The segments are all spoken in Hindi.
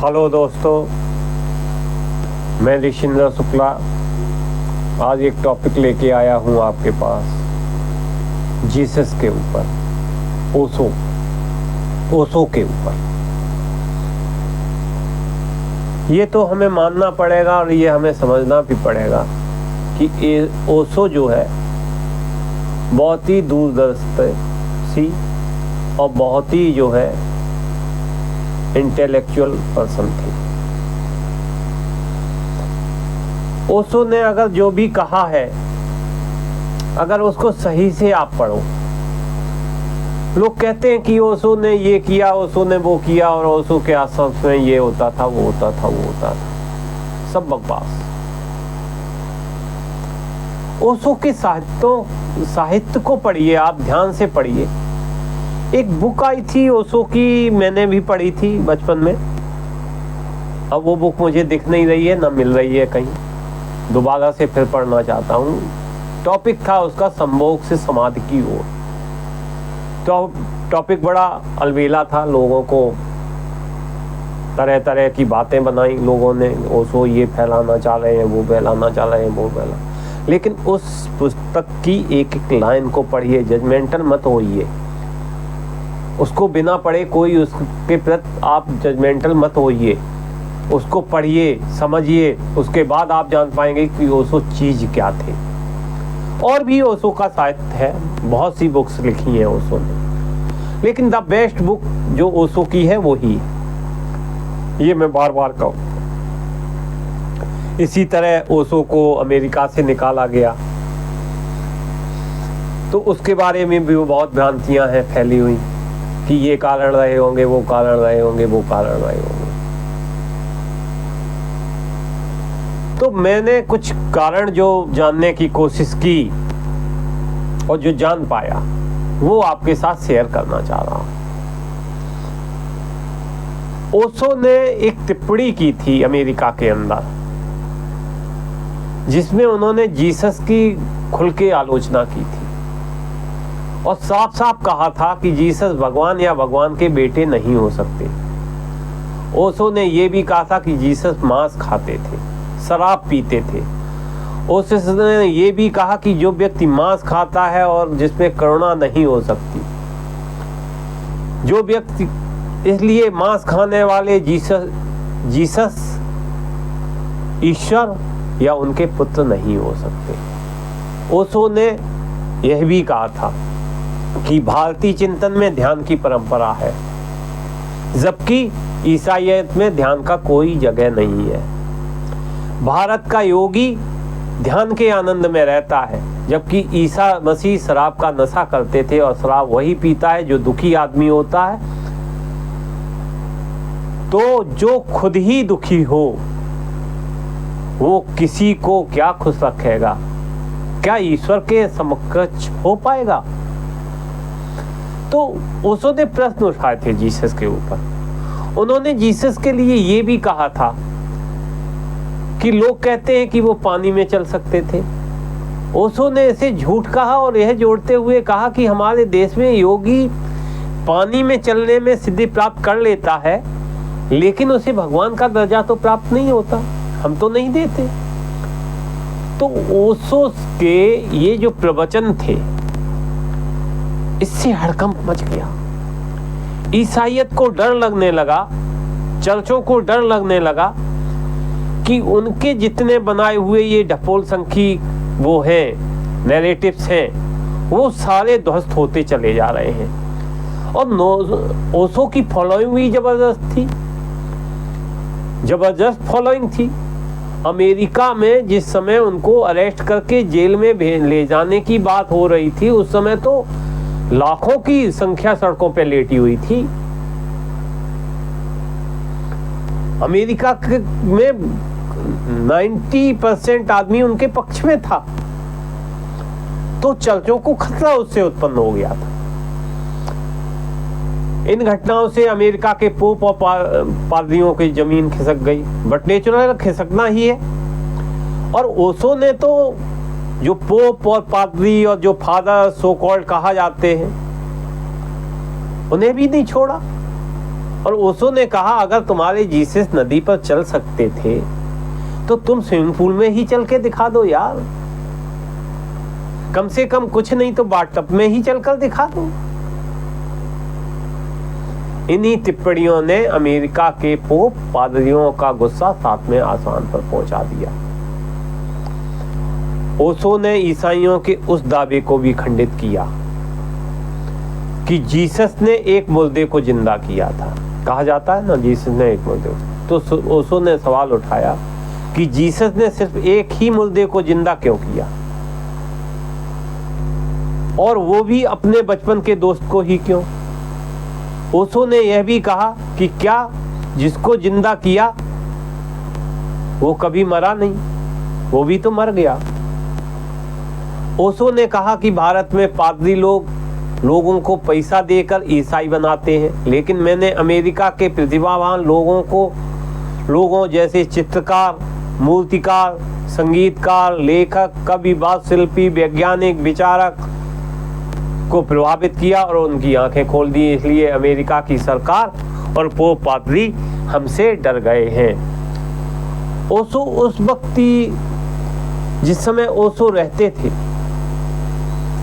हेलो दोस्तों, मैं ऋषिंद्र शुक्ला आज एक टॉपिक लेके आया हूँ आपके पास जीसस के ऊपर, ओशो के ऊपर। ये तो हमें मानना पड़ेगा और ये हमें समझना भी पड़ेगा कि ओशो जो है बहुत ही दूरदर्शी और बहुत ही जो है इंटेलेक्चुअल पर्सन थे। ओशो ने अगर जो भी कहा है, अगर उसको सही से आप पढ़ो, लोग कहते हैं कि ओशो ने ये किया, ओशो ने वो किया और ओशो के आसपास में ये होता था, वो होता था, वो होता था, सब बकवास। ओशो के साहित्य को पढ़िए, आप ध्यान से पढ़िए। एक बुक आई थी ओशो की, मैंने भी पढ़ी थी बचपन में। अब वो बुक मुझे दिख नहीं रही है, ना मिल रही है कहीं। दोबारा से फिर पढ़ना चाहता हूँ। टॉपिक था उसका संभोग से समाधि की ओर। तो टॉपिक बड़ा अलबेला था, लोगों को तरह तरह की बातें बनाई लोगों ने। ओशो ये फैलाना चाह रहे हैं, वो फैलाना चाह रहे हैं, वो फैला। लेकिन उस पुस्तक की एक एक लाइन को पढ़िए, जजमेंटल मत होइए। उसको बिना पढ़े कोई उसके प्रति आप जजमेंटल मत होइए। उसको पढ़िए, समझिए, उसके बाद आप जान पाएंगे कि ओशो चीज क्या थे। और भी ओशो का साहित्य है, बहुत सी बुक्स लिखी हैं ओशो ने, लेकिन द बेस्ट बुक जो ओशो की है वो ही, ये मैं बार बार कहूँ। इसी तरह ओशो को अमेरिका से निकाला गया, तो उसके बारे में भी बहुत भ्रांतियां हैं फैली हुई कि ये कारण रहे होंगे, वो कारण रहे होंगे, वो कारण रहे होंगे। तो मैंने कुछ कारण जो जानने की कोशिश की और जो जान पाया वो आपके साथ शेयर करना चाह रहा हूं। ओशो ने एक टिप्पणी की थी अमेरिका के अंदर, जिसमें उन्होंने जीसस की खुल के आलोचना की थी और साफ साफ कहा था कि जीसस भगवान या भगवान के बेटे नहीं हो सकते। ओशो ने यह भी कहा था कि जीसस मांस खाते थे, शराब पीते थे। ओशो ने यह भी कहा कि जो व्यक्ति मांस खाता है और जिसमें करुणा नहीं हो सकती, जो व्यक्ति, इसलिए मांस खाने वाले जीसस ईश्वर या उनके पुत्र नहीं हो सकते। ओशो ने यह भी कहा था कि भारतीय चिंतन में ध्यान की परंपरा है, जबकि ईसाईयत में ध्यान का कोई जगह नहीं है। भारत का योगी ध्यान के आनंद में रहता है, जबकि ईसा मसीह शराब का नशा करते थे और शराब वही पीता है जो दुखी आदमी होता है। तो जो खुद ही दुखी हो वो किसी को क्या खुश रखेगा? क्या ईश्वर के समकक्ष हो पाएगा? तो ओशो ने प्रश्न उठाए थे जीसस के ऊपर। उन्होंने जीसस के लिए ये भी कहा था कि लोग कहते हैं कि वो पानी में चल सकते थे। ओशो ने इसे झूठ कहा और यह जोड़ते हुए कहा कि हमारे देश में योगी पानी में चलने में सिद्धि प्राप्त कर लेता है, लेकिन उसे भगवान का दर्जा तो प्राप्त नहीं होता, हम तो नहीं देते। तो ओशो के ये जो प्रवचन थे, इससे हड़कंप मच गया। ईसाईयत को डर लगने लगा, चर्चों को डर लगने लगा कि उनके जितने बनाए हुए ये ढपोल संखी वो हैं, नैरेटिव्स हैं, वो सारे ध्वस्त होते चले जा रहे हैं। और ओशो की फॉलोइंग भी जबरदस्त फॉलोइंग थी। अमेरिका में जिस समय उनको अरेस्ट करके जेल में ले जाने की बात हो रही थी, उस समय तो लाखों की संख्या सड़कों पे लेटी हुई थी। अमेरिका में 90% आदमी उनके पक्ष में था। तो चर्चों को खतरा उससे उत्पन्न हो गया था। इन घटनाओं से अमेरिका के पोप और पादरियों की जमीन खिसक गई, बट नेचुरल खिसकना ही है। और ओशो ने तो जो पोप और पादरी और जो फादर सो कॉल्ड कहा जाते हैं, उन्हें भी नहीं छोड़ा। और ओशो ने कहा अगर तुम्हारे जीसस नदी पर चल सकते थे तो तुम स्विमिंग पूल में ही चल के दिखा दो यार, कम से कम कुछ नहीं तो बाथटब में ही चलकर दिखा दो। इन्हीं टिप्पणियों ने अमेरिका के पोप पादरियों का गुस्सा 7वें आसमान पर पहुंचा दिया। ओशो ने ईसाइयों के उस दावे को भी खंडित किया कि जीसस ने एक मुर्दे को जिंदा किया था। कहा जाता है ना जीसस ने एक मुर्दे, तो ओशो ने सवाल उठाया कि जीसस ने सिर्फ एक ही मुर्दे को जिंदा क्यों किया, और वो भी अपने बचपन के दोस्त को ही क्यों। ओशो ने यह भी कहा कि क्या जिसको जिंदा किया वो कभी मरा नहीं, वो भी तो मर गया। ओशो ने कहा कि भारत में पादरी लोगों को पैसा देकर ईसाई बनाते हैं, लेकिन मैंने अमेरिका के प्रतिभावान लोगों जैसे चित्रकार, मूर्तिकार, संगीतकार, लेखक, कवि, वास्तुशिल्पी, वैज्ञानिक, विचारक को प्रभावित किया और उनकी आंखें खोल दी। इसलिए अमेरिका की सरकार और पोप पादरी हमसे डर गए हैं। ओशो उस वक्त जिस समय ओशो रहते थे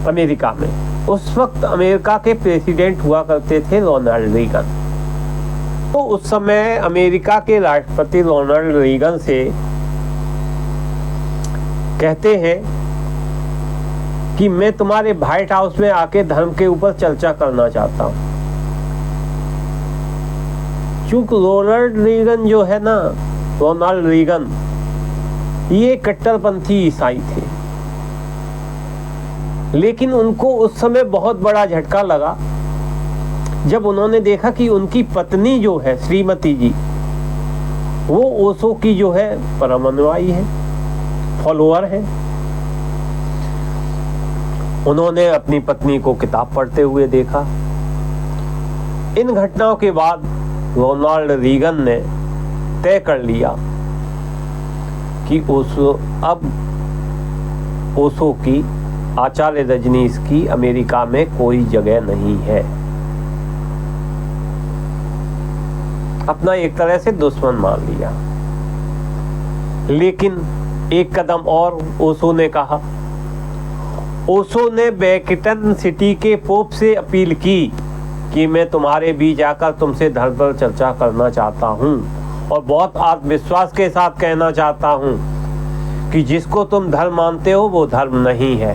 अमेरिका में, उस वक्त अमेरिका के प्रेसिडेंट हुआ करते थे रोनाल्ड रीगन। तो उस समय अमेरिका के राष्ट्रपति रोनाल्ड रीगन से कहते हैं कि मैं तुम्हारे व्हाइट हाउस में आके धर्म के ऊपर चर्चा करना चाहता हूं। चूंकि रोनाल्ड रीगन ये कट्टरपंथी ईसाई थे, लेकिन उनको उस समय बहुत बड़ा झटका लगा जब उन्होंने देखा कि उनकी पत्नी जो है श्रीमती जी, वो ओशो की जो है परम अनुयायी है, फॉलोअर है। उन्होंने अपनी पत्नी को किताब पढ़ते हुए देखा। इन घटनाओं के बाद रोनाल्ड रीगन ने तय कर लिया कि ओशो की, आचार्य रजनीश की अमेरिका में कोई जगह नहीं है। अपना एक तरह से दुश्मन मान लिया। लेकिन एक कदम और ओशो ने कहा। ओशो ने वेटिकन सिटी के पोप से अपील की कि मैं तुम्हारे बीच आकर तुमसे धर्म पर चर्चा करना चाहता हूं और बहुत आत्मविश्वास के साथ कहना चाहता हूं कि जिसको तुम धर्म मानते हो वो धर्म नहीं है।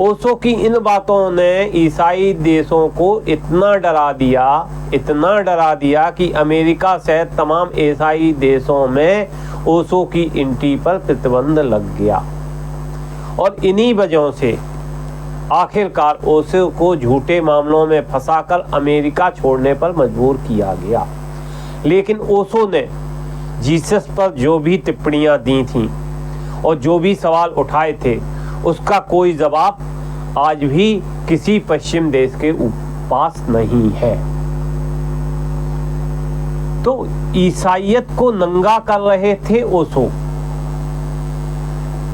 ओशो की इन बातों ने ईसाई देशों को इतना डरा दिया कि अमेरिका सहित तमाम ईसाई देशों में ओशो की एंट्री पर प्रतिबंध लग गया और इन्हीं वजहों से आखिरकार ओशो को झूठे मामलों में फंसाकर अमेरिका छोड़ने पर मजबूर किया गया। लेकिन ओशो ने जीसस पर जो भी टिप्पणियां दी थीं और जो भी सवाल उठाए थे, उसका कोई जवाब आज भी किसी पश्चिम देश के पास नहीं है। तो ईसाइयत को नंगा कर रहे थे ओशो।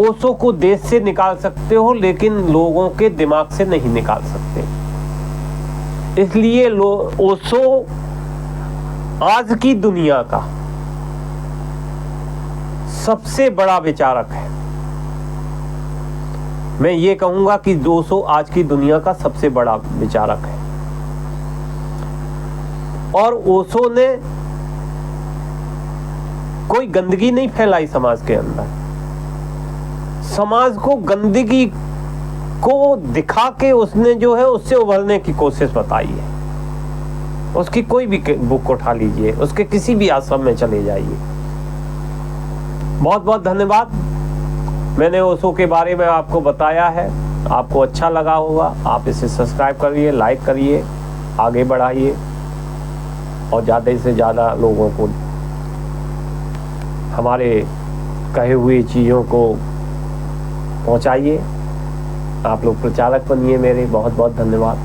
ओशो को देश से निकाल सकते हो, लेकिन लोगों के दिमाग से नहीं निकाल सकते। इसलिए ओशो आज की दुनिया का सबसे बड़ा विचारक है। मैं ये कहूंगा कि ओशो आज की दुनिया का सबसे बड़ा विचारक है। और ओशो ने कोई गंदगी नहीं फैलाई समाज के अंदर। समाज को गंदगी को दिखा के उसने जो है उससे उभरने की कोशिश बताई है। उसकी कोई भी बुक उठा लीजिए, उसके किसी भी आश्रम में चले जाइए। बहुत बहुत धन्यवाद। मैंने ओशो के बारे में आपको बताया है, आपको अच्छा लगा होगा। आप इसे सब्सक्राइब करिए, लाइक करिए, आगे बढ़ाइए और ज़्यादा से ज़्यादा लोगों को हमारे कहे हुए चीज़ों को पहुंचाइए। आप लोग प्रचारक बनिए मेरे। बहुत बहुत धन्यवाद।